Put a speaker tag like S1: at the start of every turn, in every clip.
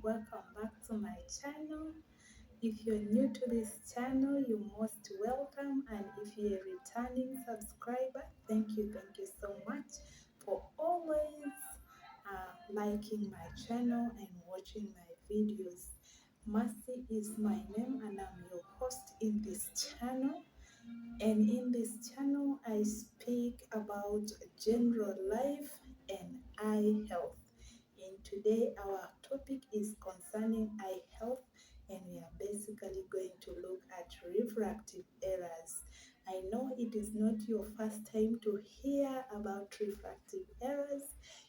S1: welcome back to my channel. If you're new to this channel, you're most welcome, and if you're a returning subscriber, thank you so much for always liking my channel and watching my videos. Mercy is my name, and I'm your host in this channel. And in this channel, I speak about general life and eye health. And today, our topic is concerning eye health, and we are basically going to look at refractive errors. I know it is not your first time to hear about refractive errors.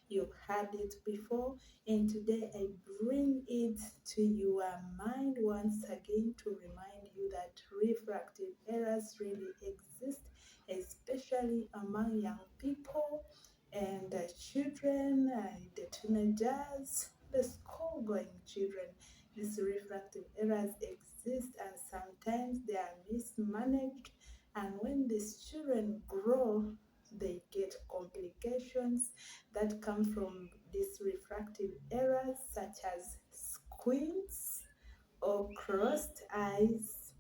S1: You've heard it before, and today I bring it to your mind once again to remind you that refractive errors really exist, especially among young people and children, the teenagers, the school-going children. These refractive errors exist, and sometimes they are mismanaged, and when these children grow, they get complications that come from these refractive errors, such as squints or crossed eyes,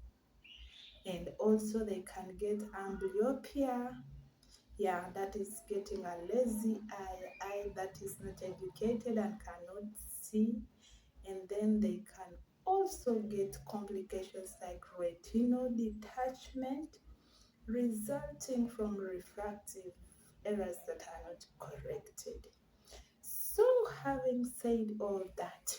S1: and also they can get amblyopia. Yeah, that is getting a lazy eye that is not educated and cannot see. And then they can also get complications like retinal detachment resulting from refractive errors that are not corrected. So, having said all that,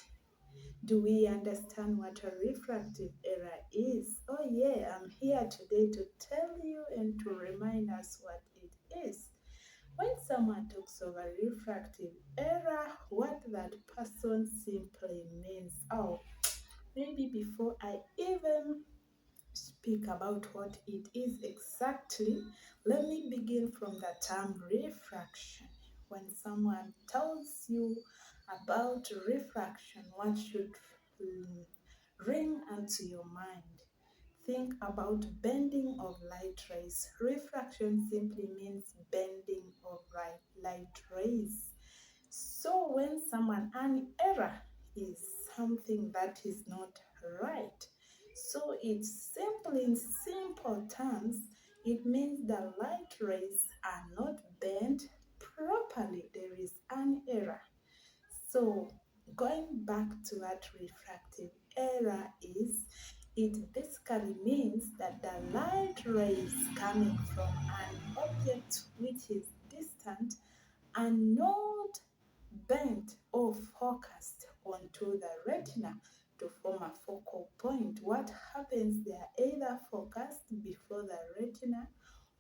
S1: do we understand what a refractive error is? Oh yeah, I'm here today to tell you and to remind us what it is. When someone talks of a refractive error, what that person simply means. Oh, maybe before I even speak about what it is exactly, let me begin from the term refraction. When someone tells you about refraction, what should ring onto your mind? Think about bending of light rays. Refraction simply means bending of light rays. So when an error is something that is not right. So it's simply, in simple terms, it means the light rays are not bent properly. There is an error. So going back to what refractive error is, it basically means that the light rays coming from an object which is distant are not bent or focused onto the retina to form a focal point. What happens? They are either focused before the retina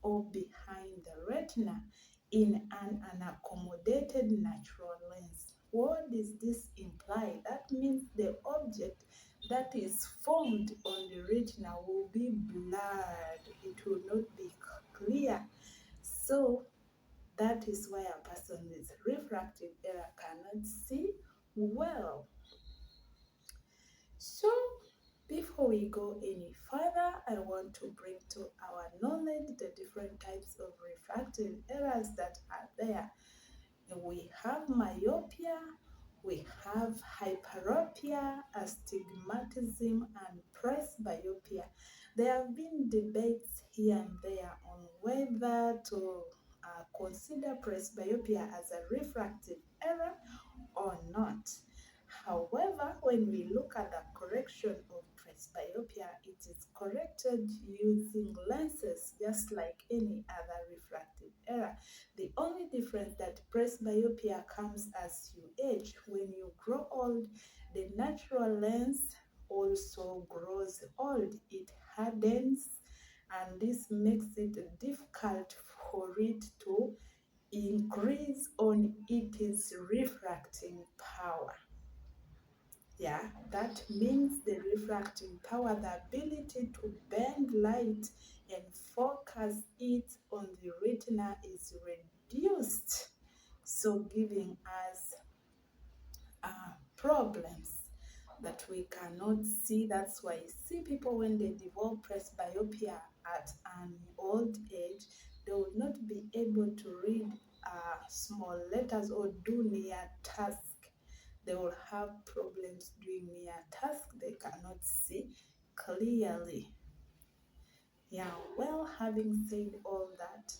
S1: or behind the retina in an unaccommodated natural lens. What does this imply? That means the object that is formed on the retina will be blurred. It will not be clear. So that is why a person with refractive error cannot see well. So, before we go any further, I want to bring to our knowledge the different types of refractive errors that are there. We have myopia, we have hyperopia, astigmatism, and presbyopia. There have been debates here and there on whether to consider presbyopia as a refractive error or not. However, when we look at the correction of presbyopia, it is corrected using lenses just like any other refractive error. The only difference that presbyopia comes as you age. When you grow old, the natural lens also grows old. It hardens, and this makes it difficult for it to increase on its refracting power. Yeah, that means the refracting power, the ability to bend light and focus it on the retina is reduced, so giving us problems that we cannot see. That's why you see people when they develop presbyopia at an old age, they will not be able to read small letters or do near task. They will have problems doing near tasks they cannot see clearly. Yeah, well, having said all that,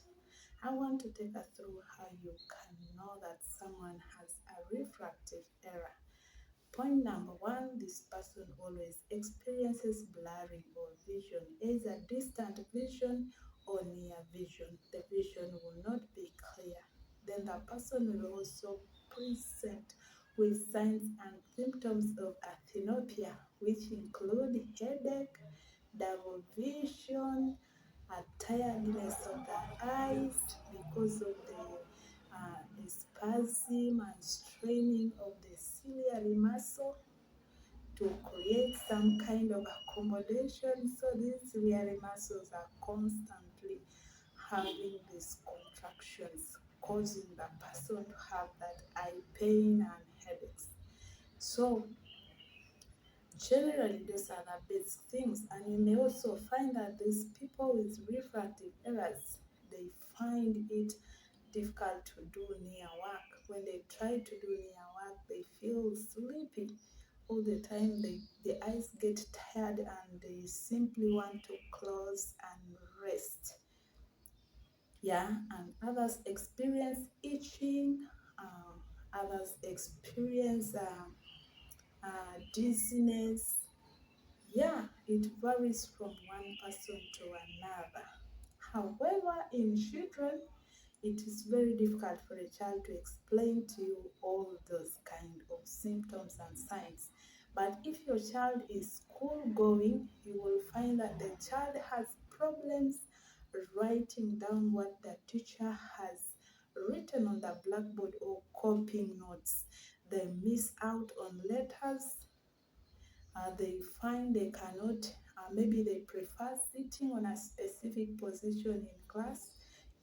S1: I want to take us through how you can know that someone has a refractive error. Point number one, this person always experiences blurring or vision, either distant vision or near vision. The vision will not be clear. Then the person will also present with signs and symptoms of athenopia, which include headache, double vision, tiredness of the eyes because of the spasm and straining of the ciliary muscle to create some kind of accommodation. So these ciliary muscles are constantly having these contractions, causing the person to have that eye pain and headaches. So generally, those are the basic things, and you may also find that these people with refractive errors, they find it difficult to do near work. When they try to do near work, they feel sleepy all the time. The eyes get tired and they simply want to close and rest. Yeah, and others experience itching, others experience dizziness. Yeah, it varies from one person to another. However, in children, it is very difficult for a child to explain to you all those kind of symptoms and signs. But if your child is school going, you will find that the child has problems writing down what the teacher has written on the blackboard or copying notes. They miss out on letters. They find they cannot, maybe they prefer sitting on a specific position in class,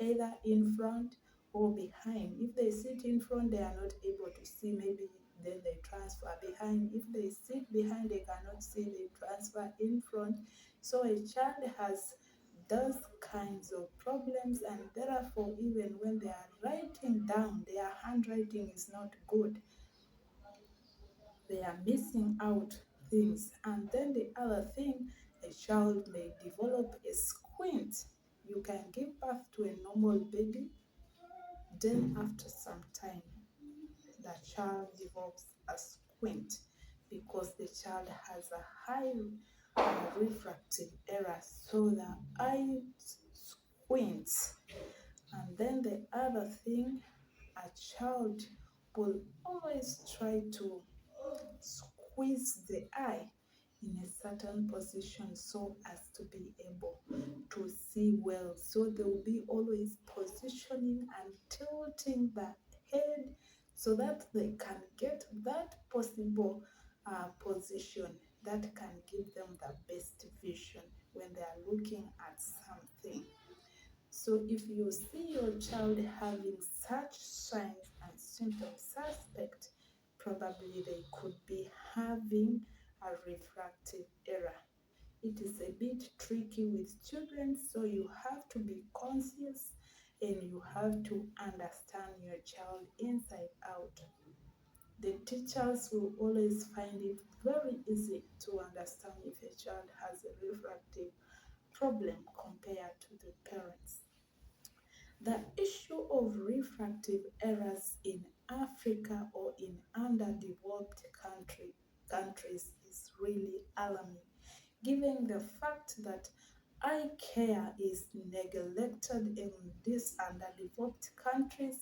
S1: either in front or behind. If they sit in front, they are not able to see, maybe then they transfer behind. If they sit behind, they cannot see, they transfer in front. So a child has those kinds of problems, and therefore even when they are writing down, their handwriting is not good. They are missing out things. And then the other thing, a child may develop a squint. You can give birth to a normal baby, then after some time, the child develops a squint because the child has a high refractive error, so the eye squints. And then the other thing, a child will always try to squeeze the eye in a certain position so as to be able to see well. So they will be always positioning and tilting the head so that they can get that possible position that can give them the best vision when they are looking at something. So if you see your child having such signs and symptoms, suspect probably they could be having a refractive error. It is a bit tricky with children, so you have to be conscious and you have to understand your child inside out. The teachers will always find it very easy to understand if a child has a refractive problem compared to the parents. The issue of refractive errors in Africa or in underdeveloped countries is really alarming, given the fact that eye care is neglected in these underdeveloped countries,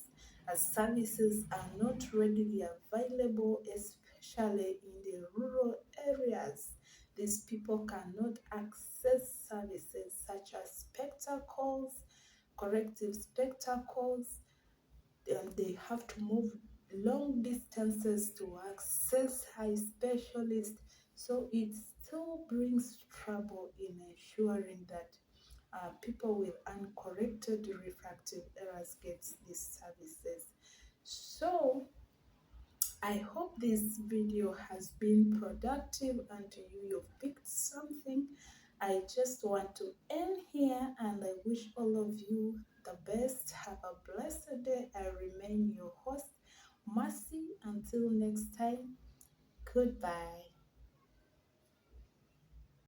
S1: as services are not readily available, especially in the rural areas. These people cannot access services such as spectacles, corrective spectacles, and they have to move long distances to access eye specialists. So it still brings trouble in ensuring that people with uncorrected refractive errors get these services. So I hope this video has been productive and you've picked something. I just want to end here and I wish all of you the best. Have a blessed day. I remain your host, mercy. Until next time, goodbye.